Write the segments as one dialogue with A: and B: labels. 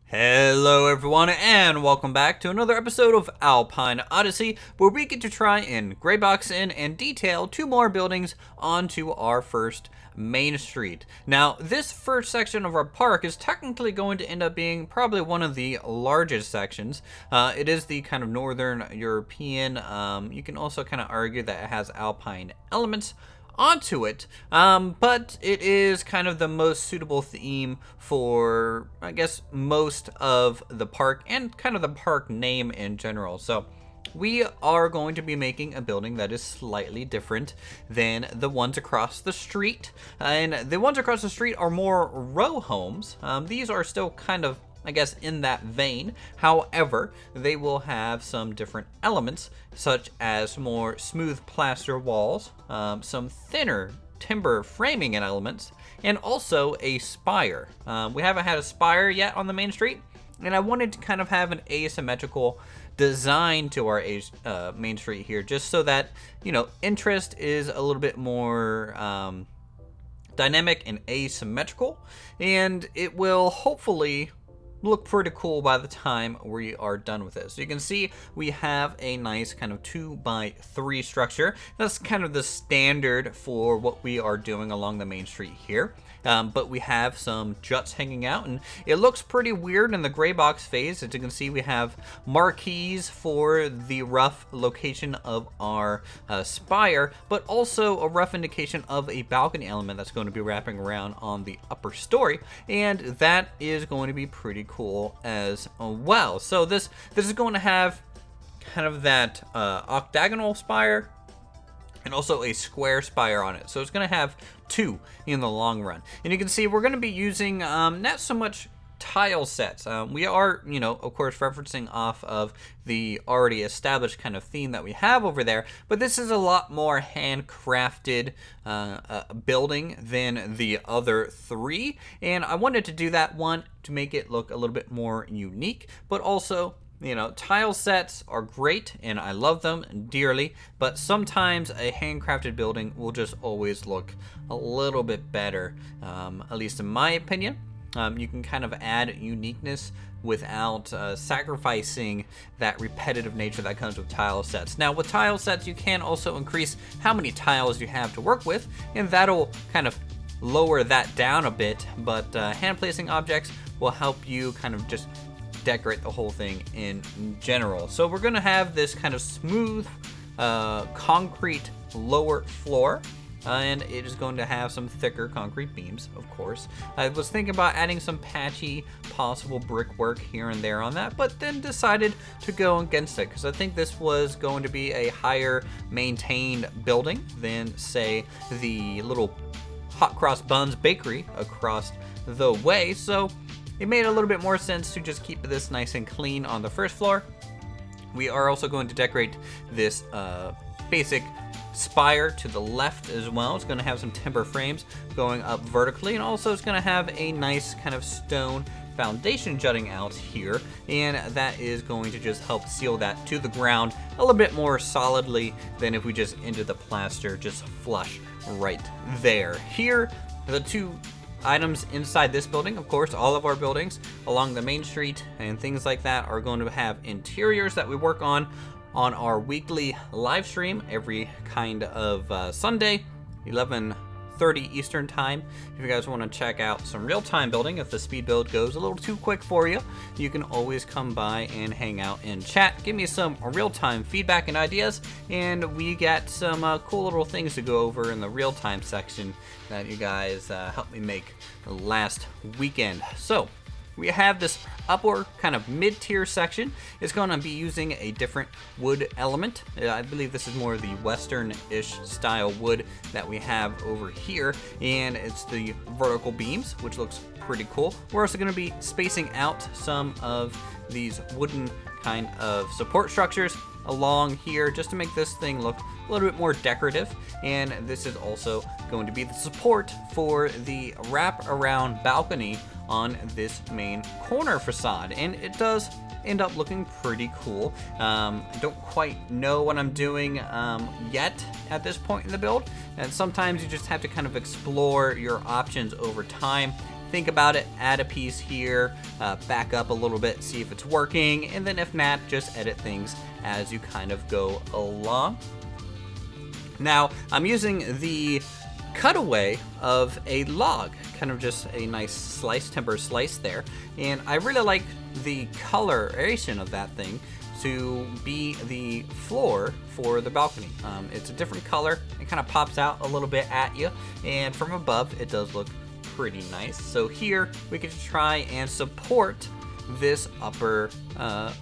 A: Hello everyone and welcome back to another episode of Alpine Odyssey, where we get to try and gray box in and detail two more buildings onto our first main street. Now, this first section of our park is technically going to end up being probably one of the largest sections. It is the kind of northern European. You can also kind of argue that it has alpine elements onto it, but it is kind of the most suitable theme for, I guess, most of the park and kind of the park name in general. So we are going to be making a building that is slightly different than the ones across the street, and the ones across the street are more row homes. These are still kind of, I guess, in that vein. However, they will have some different elements, such as more smooth plaster walls, some thinner timber framing and elements, and also a spire. We haven't had a spire yet on the main street, and I wanted to kind of have an asymmetrical design to our main street here, just so that, you know, interest is a little bit more dynamic and asymmetrical, and it will hopefully look pretty cool by the time we are done with this. So you can see we have a nice kind of 2x3 structure. That's kind of the standard for what we are doing along the main street here. But we have some juts hanging out, and it looks pretty weird in the gray box phase. As you can see, we have marquees for the rough location of our spire, but also a rough indication of a balcony element that's going to be wrapping around on the upper story, and that is going to be pretty cool as well. So this is going to have kind of that octagonal spire and also a square spire on it. So it's going to have two in the long run. And you can see we're going to be using not so much tile sets. We are, you know, of course, referencing off of the already established kind of theme that we have over there, but this is a lot more handcrafted building than the other three, and I wanted to do that one to make it look a little bit more unique, but also, you know, tile sets are great and I love them dearly, but sometimes a handcrafted building will just always look a little bit better, at least in my opinion. You can kind of add uniqueness without sacrificing that repetitive nature that comes with tile sets. Now, with tile sets, you can also increase how many tiles you have to work with, and that'll kind of lower that down a bit, but hand placing objects will help you kind of just decorate the whole thing in general. So we're gonna have this kind of smooth concrete lower floor, and it is going to have some thicker concrete beams, of course. I was thinking about adding some patchy possible brickwork here and there on that, but then decided to go against it because I think this was going to be a higher maintained building than, say, the little Hot Cross Buns bakery across the way. So it made a little bit more sense to just keep this nice and clean on the first floor. We are also going to decorate this basic spire to the left as well. It's going to have some timber frames going up vertically, and also it's going to have a nice kind of stone foundation jutting out here, and that is going to just help seal that to the ground a little bit more solidly than if we just ended the plaster just flush right there. Here, the two items inside this building, of course, all of our buildings along the main street and things like that are going to have interiors that we work on our weekly live stream every kind of Sunday, 11:30 Eastern time. If you guys want to check out some real-time building, if the speed build goes a little too quick for you, you can always come by and hang out and chat. Give me some real-time feedback and ideas, and we got some cool little things to go over in the real-time section that you guys helped me make last weekend. So we have this upper kind of mid-tier section. It's going to be using a different wood element. I believe this is more of the western-ish style wood that we have over here, and it's the vertical beams, which looks pretty cool. We're also going to be spacing out some of these wooden kind of support structures along here just to make this thing look a little bit more decorative, and this is also going to be the support for the wrap around balcony on this main corner facade, and it does end up looking pretty cool. I don't quite know what I'm doing yet at this point in the build, and sometimes you just have to kind of explore your options over time think about it, add a piece here, back up a little bit, see if it's working, and then if not, just edit things as you kind of go along. Now, I'm using the cutaway of a log, kind of just a nice slice, timber slice there, and I really like the coloration of that thing to be the floor for the balcony. It's a different color, it kind of pops out a little bit at you, and from above it does look pretty nice. So here we get to try and support this upper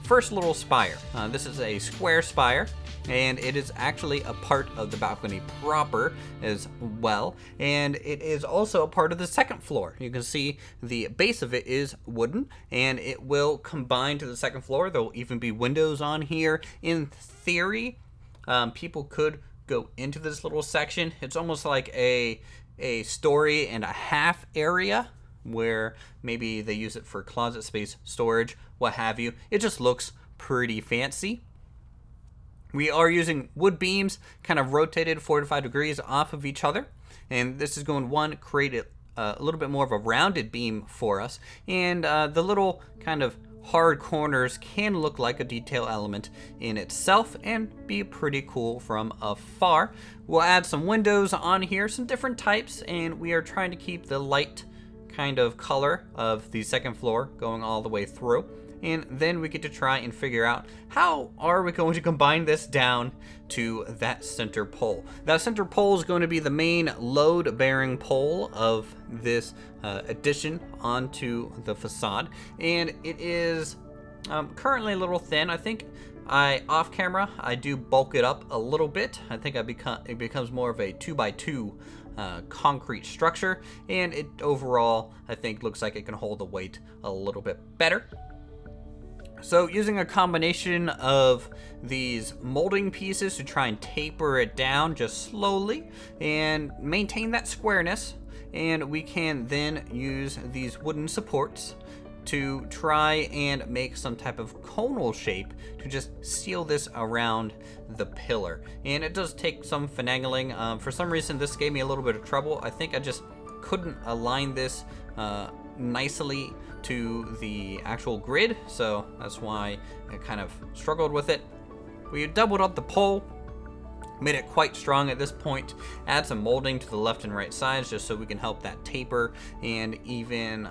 A: first little spire. This is a square spire, and it is actually a part of the balcony proper as well, and it is also a part of the second floor. You can see the base of it is wooden, and it will combine to the second floor. There will even be windows on here. In theory, people could go into this little section. It's almost like a story and a half area where maybe they use it for closet space, storage, what have you. It just looks pretty fancy. We are using wood beams kind of rotated 4 to 5 degrees off of each other, and this is going to create a little bit more of a rounded beam for us, and the little kind of hard corners can look like a detail element in itself and be pretty cool from afar. We'll add some windows on here, some different types, and we are trying to keep the light kind of color of the second floor going all the way through. And then we get to try and figure out how are we going to combine this down to that center pole. That center pole is going to be the main load-bearing pole of this addition onto the facade, and it is currently a little thin. I think off camera I do bulk it up a little bit. I think it becomes more of a 2x2 concrete structure, and it overall I think looks like it can hold the weight a little bit better. So using a combination of these molding pieces to try and taper it down just slowly and maintain that squareness, and we can then use these wooden supports to try and make some type of conal shape to just seal this around the pillar. And it does take some finagling. For some reason this gave me a little bit of trouble. I think I just couldn't align this nicely to the actual grid, so that's why I kind of struggled with it. We doubled up the pole, made it quite strong at this point, add some molding to the left and right sides just so we can help that taper and even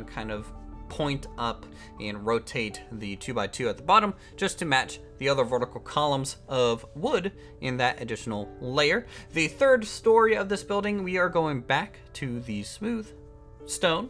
A: kind of point up and rotate the 2x2 at the bottom just to match the other vertical columns of wood in that additional layer. The third story of this building, we are going back to the smooth stone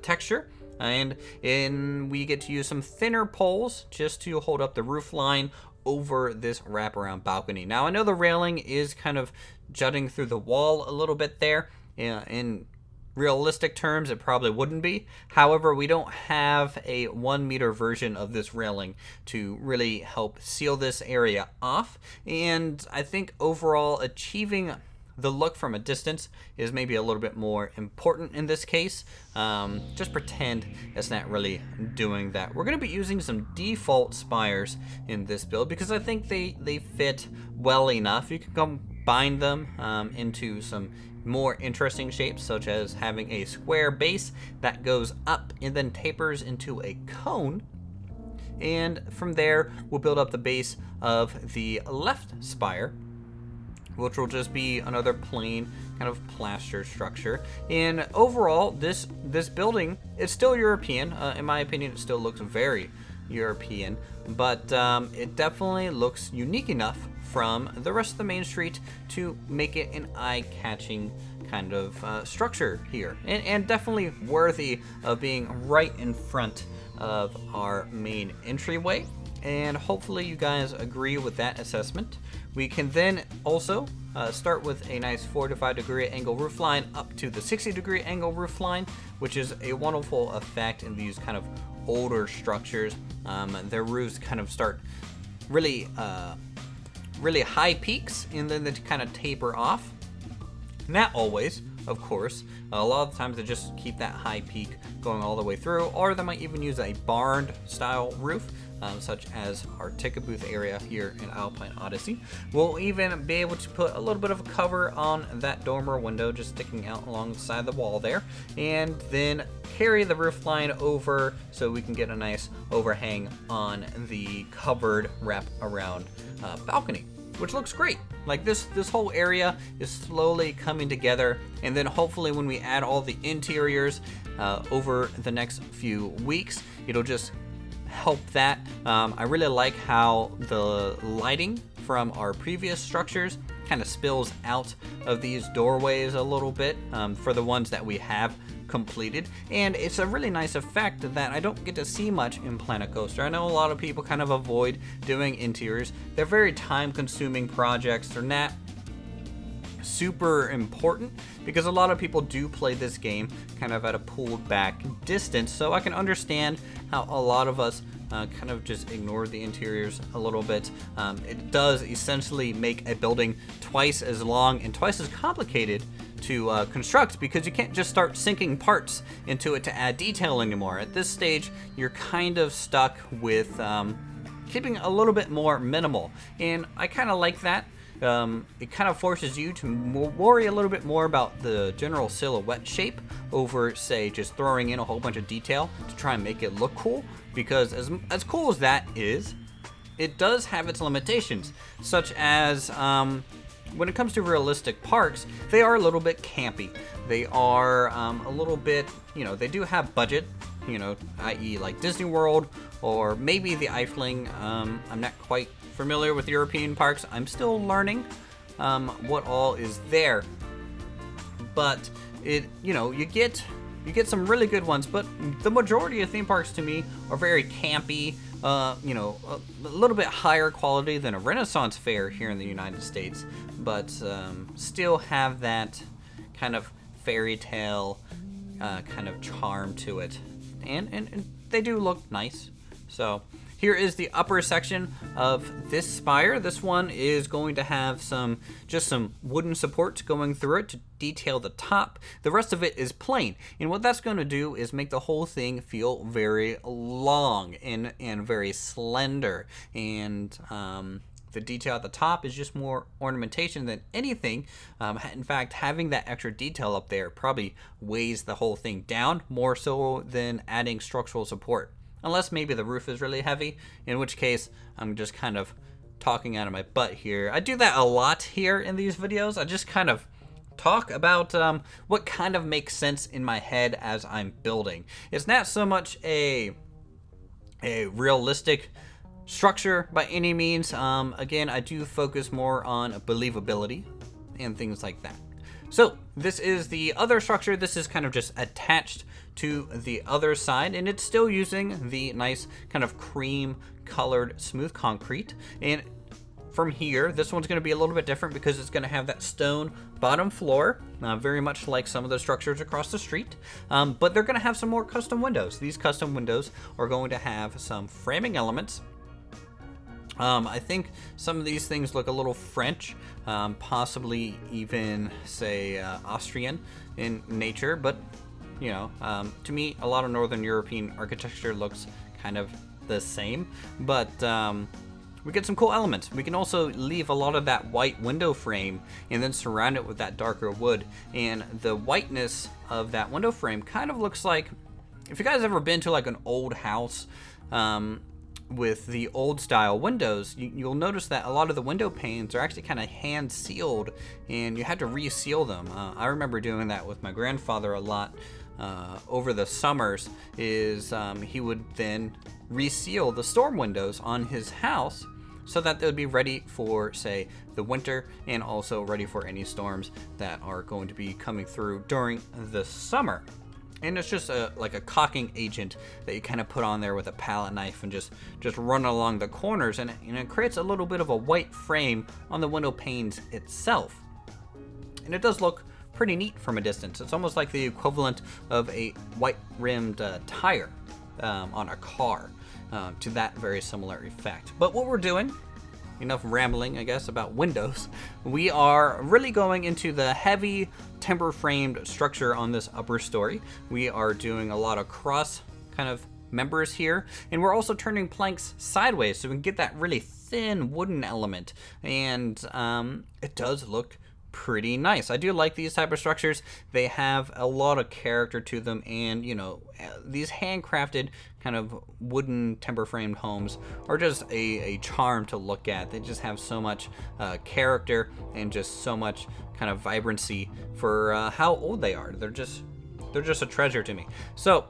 A: texture, and we get to use some thinner poles just to hold up the roof line over this wraparound balcony. Now I know the railing is kind of jutting through the wall a little bit there. In realistic terms, it probably wouldn't be. However, we don't have a 1 meter version of this railing to really help seal this area off, and I think overall achieving the look from a distance is maybe a little bit more important in this case. Just pretend it's not really doing that. We're going to be using some default spires in this build because I think they fit well enough. You can combine them into some more interesting shapes, such as having a square base that goes up and then tapers into a cone. And from there, we'll build up the base of the left spire, which will just be another plain kind of plaster structure. And overall, this building is still European. In my opinion, it still looks very European, but it definitely looks unique enough from the rest of the main street to make it an eye-catching kind of structure here, and definitely worthy of being right in front of our main entryway. And hopefully you guys agree with that assessment. We can then also start with a nice 4 to 5 degree angle roof line up to the 60 degree angle roof line, which is a wonderful effect in these kind of older structures. Their roofs kind of start really high peaks and then they kind of taper off. Not always, of course. A lot of the times they just keep that high peak going all the way through, or they might even use a barn style roof, such as our ticket booth area here in Alpine Odyssey. We'll even be able to put a little bit of a cover on that dormer window just sticking out along the side of the wall there, and then carry the roof line over so we can get a nice overhang on the covered wrap around balcony, which looks great. Like this whole area is slowly coming together, and then hopefully when we add all the interiors over the next few weeks, it'll just help that. I really like how the lighting from our previous structures kind of spills out of these doorways a little bit for the ones that we have completed, and it's a really nice effect that I don't get to see much in Planet Coaster. I know a lot of people kind of avoid doing interiors. They're very time-consuming projects. They're not super important because a lot of people do play this game kind of at a pulled back distance, so I can understand how a lot of us kind of just ignore the interiors a little bit. It does essentially make a building twice as long and twice as complicated to construct, because you can't just start sinking parts into it to add detail anymore. At this stage, you're kind of stuck with keeping a little bit more minimal, and I kind of like that. It kind of forces you to worry a little bit more about the general silhouette shape over, say, just throwing in a whole bunch of detail to try and make it look cool, because as cool as that is, it does have its limitations, such as when it comes to realistic parks, they are a little bit campy. They are a little bit, they do have budget, i.e. like Disney World or maybe the Eiffeling. I'm not quite familiar with European parks. I'm still learning what all is there. But you get some really good ones, but the majority of theme parks to me are very campy, a little bit higher quality than a Renaissance fair here in the United States, but still have that kind of fairy tale kind of charm to it, and they do look nice. So here is the upper section of this spire. This one is going to have some wooden supports going through it to detail the top. The rest of it is plain. And what that's going to do is make the whole thing feel very long and very slender. And the detail at the top is just more ornamentation than anything. In fact, having that extra detail up there probably weighs the whole thing down more so than adding structural support. Unless maybe the roof is really heavy, in which case I'm just kind of talking out of my butt here. I do that a lot here in these videos. I just kind of talk about what kind of makes sense in my head as I'm building. It's not so much a realistic structure by any means. Again, I do focus more on believability and things like that. So this is the other structure. This is kind of just attached to the other side, and it's still using the nice kind of cream colored smooth concrete. And from here, this one's going to be a little bit different because it's going to have that stone bottom floor, very much like some of the structures across the street. But they're going to have some more custom windows. These custom windows are going to have some framing elements. I think some of these things look a little French, possibly even, say, Austrian in nature, but, to me, a lot of Northern European architecture looks kind of the same, but we get some cool elements. We can also leave a lot of that white window frame and then surround it with that darker wood, and the whiteness of that window frame kind of looks like, if you guys ever been to like an old house, with the old style windows, you'll notice that a lot of the window panes are actually kind of hand sealed, and you had to reseal them. I remember doing that with my grandfather a lot over the summers. He would then reseal the storm windows on his house so that they would be ready for, say, the winter, and also ready for any storms that are going to be coming through during the summer. And it's just like a caulking agent that you kind of put on there with a palette knife and just run along the corners, and it creates a little bit of a white frame on the window panes itself. And it does look pretty neat from a distance. It's almost like the equivalent of a white rimmed tire on a car, to that very similar effect. But what we're doing enough rambling, I guess, about windows. We are really going into the heavy timber framed structure on this upper story. We are doing a lot of cross kind of members here, and we're also turning planks sideways so we can get that really thin wooden element, and it does look pretty nice. I do like these type of structures. They have a lot of character to them, and you know, these handcrafted kind of wooden timber framed homes are just a charm to look at. They just have so much character and just so much kind of vibrancy for how old they are. They're just a treasure to me. So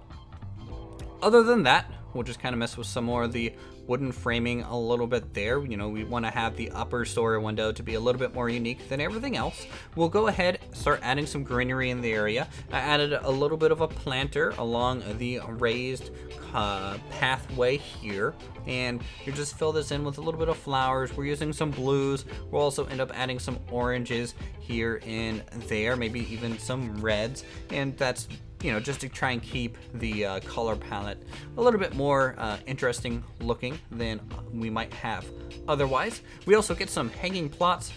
A: other than that, we'll just kind of mess with some more of the wooden framing a little bit there. You know, we want to have the upper story window to be a little bit more unique than everything else. We'll go ahead, start adding some greenery in the area. I added a little bit of a planter along the raised pathway here, and you just fill this in with a little bit of flowers. We're using some blues. We'll also end up adding some oranges here and there, maybe even some reds, and that's, you know, just to try and keep the color palette a little bit more interesting looking than we might have otherwise. We also get some hanging plants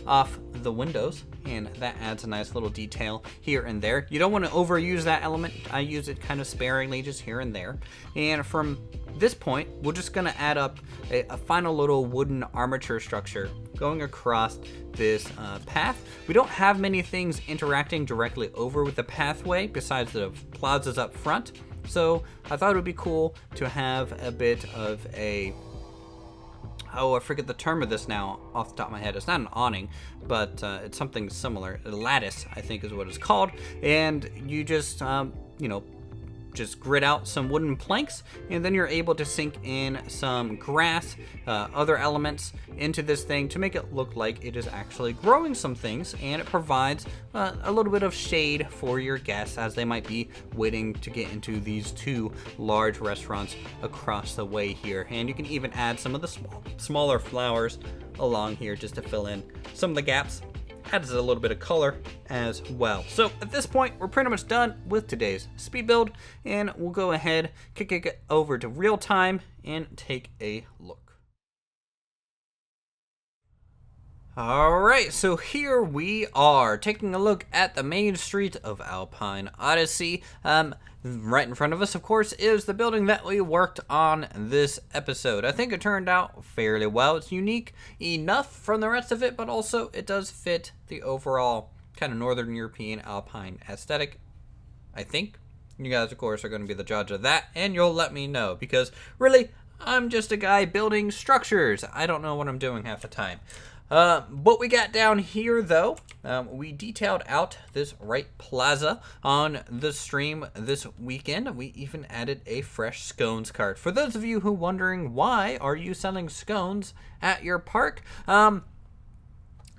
A: off the windows, and that adds a nice little detail here and there. You don't want to overuse that element. I use it kind of sparingly, just here and there. And from this point, we're just going to add up a final little wooden armature structure going across this path. We don't have many things interacting directly over with the pathway besides the plazas up front, so I thought it would be cool to have a bit of a, oh, I forget the term of this now off the top of my head. It's not an awning, but it's something similar. A lattice, I think, is what it's called. And you just, you know, just grid out some wooden planks, and then you're able to sink in some grass, other elements into this thing to make it look like it is actually growing some things, and it provides a little bit of shade for your guests as they might be waiting to get into these two large restaurants across the way here. And you can even add some of the smaller flowers along here just to fill in some of the gaps. Adds a little bit of color as well. So at this point, we're pretty much done with today's speed build, and we'll go ahead, kick it over to real time and take a look. All right, so here we are taking a look at the main street of Alpine Odyssey. Right in front of us, of course, is the building that we worked on this episode. I think it turned out fairly well. It's unique enough from the rest of it, but also it does fit the overall kind of Northern European Alpine aesthetic, I think. You guys, of course, are going to be the judge of that, and you'll let me know, because really, I'm just a guy building structures. I don't know what I'm doing half the time. What we got down here, though, we detailed out this right plaza on the stream this weekend. We even added a fresh scones cart. For those of you who are wondering, why are you selling scones at your park? I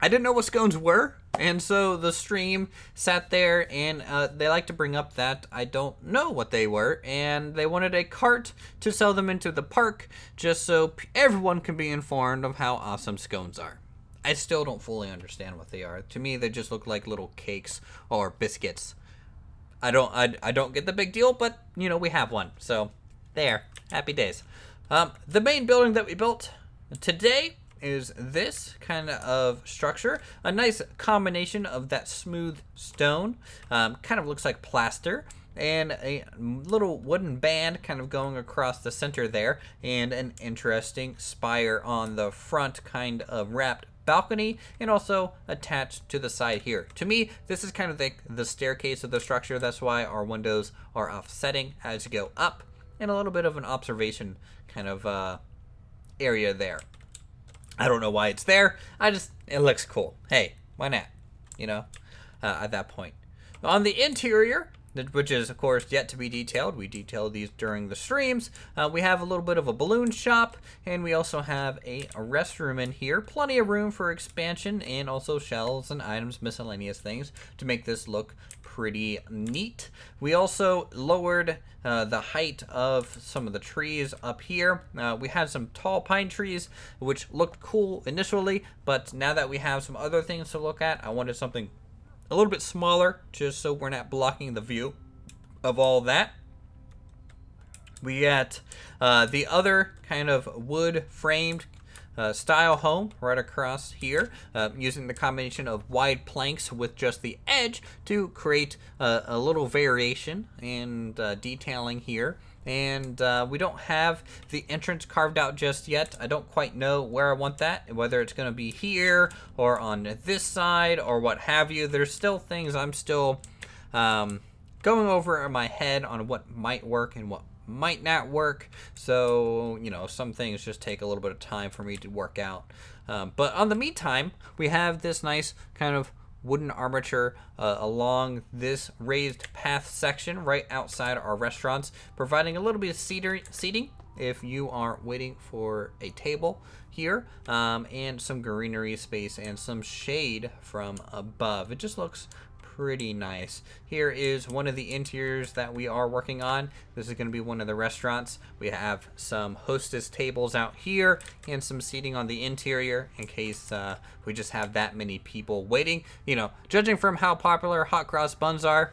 A: didn't know what scones were, and so the stream sat there, and they like to bring up that I don't know what they were, and they wanted a cart to sell them into the park just so everyone can be informed of how awesome scones are. I still don't fully understand what they are. To me, they just look like little cakes or biscuits. I don't get the big deal, but you know, we have one. So there, happy days. The main building that we built today is this kind of structure. A nice combination of that smooth stone, kind of looks like plaster, and a little wooden band kind of going across the center there, and an interesting spire on the front, kind of wrapped balcony, and also attached to the side here. To me, this is kind of the staircase of the structure. That's why our windows are offsetting as you go up, and a little bit of an observation kind of area there. I don't know why it's there. It looks cool. Hey, why not? You know, at that point. On the interior, which is, of course, yet to be detailed. We detailed these during the streams. We have a little bit of a balloon shop, and we also have a restroom in here. Plenty of room for expansion, and also shelves and items, miscellaneous things, to make this look pretty neat. We also lowered the height of some of the trees up here. We had some tall pine trees, which looked cool initially, but now that we have some other things to look at, I wanted something a little bit smaller, just so we're not blocking the view of all that. We got the other kind of wood framed style home right across here, using the combination of wide planks with just the edge to create a little variation and detailing here. And we don't have the entrance carved out just yet. I don't quite know where I want that, whether it's going to be here or on this side or what have you. There's still things I'm still going over in my head on what might work and what might not work. So, you know, some things just take a little bit of time for me to work out. But on the meantime, we have this nice kind of wooden armature along this raised path section right outside our restaurants, providing a little bit of seating if you are waiting for a table here, and some greenery space and some shade from above. It just looks pretty nice. Here is one of the interiors that we are working on. This is going to be one of the restaurants. We have some hostess tables out here and some seating on the interior in case we just have that many people waiting. You know, judging from how popular hot cross buns are,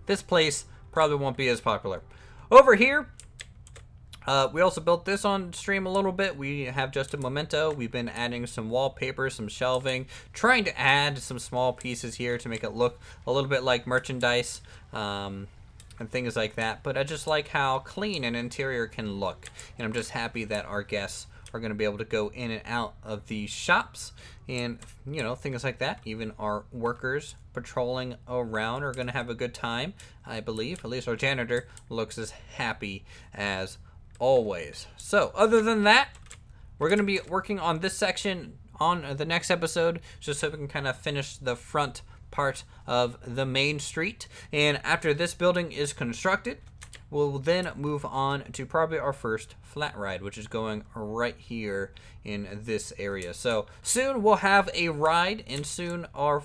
A: this place probably won't be as popular. Over here, we also built this on stream a little bit. We have just a memento. We've been adding some wallpaper, some shelving, trying to add some small pieces here to make it look a little bit like merchandise and things like that. But I just like how clean an interior can look. And I'm just happy that our guests are going to be able to go in and out of these shops and, you know, things like that. Even our workers patrolling around are going to have a good time, I believe. At least our janitor looks as happy as always. So other than that, we're going to be working on this section on the next episode, just so we can kind of finish the front part of the main street. And after this building is constructed, we'll then move on to probably our first flat ride, which is going right here in this area. So soon we'll have a ride, and soon our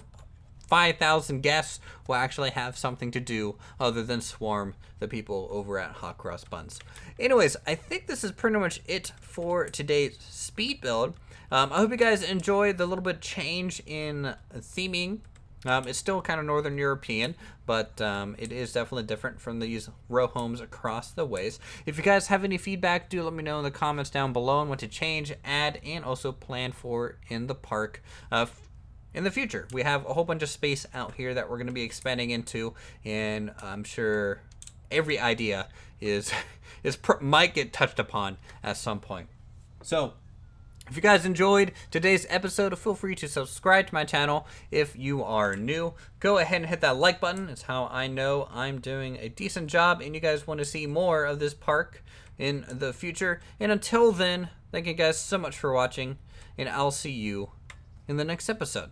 A: 5,000 guests will actually have something to do other than swarm the people over at Hot Cross Buns. Anyways, I think this is pretty much it for today's speed build. I hope you guys enjoyed the little bit change in theming. It's still kind of Northern European, but it is definitely different from these row homes across the ways. If you guys have any feedback, do let me know in the comments down below and what to change, add, and also plan for in the park in the future. We have a whole bunch of space out here that we're going to be expanding into, and I'm sure every idea might get touched upon at some point. So if you guys enjoyed today's episode, feel free to subscribe to my channel. If you are new, go ahead and hit that like button. It's how I know I'm doing a decent job and you guys want to see more of this park in the future. And until then, thank you guys so much for watching, and I'll see you in the next episode.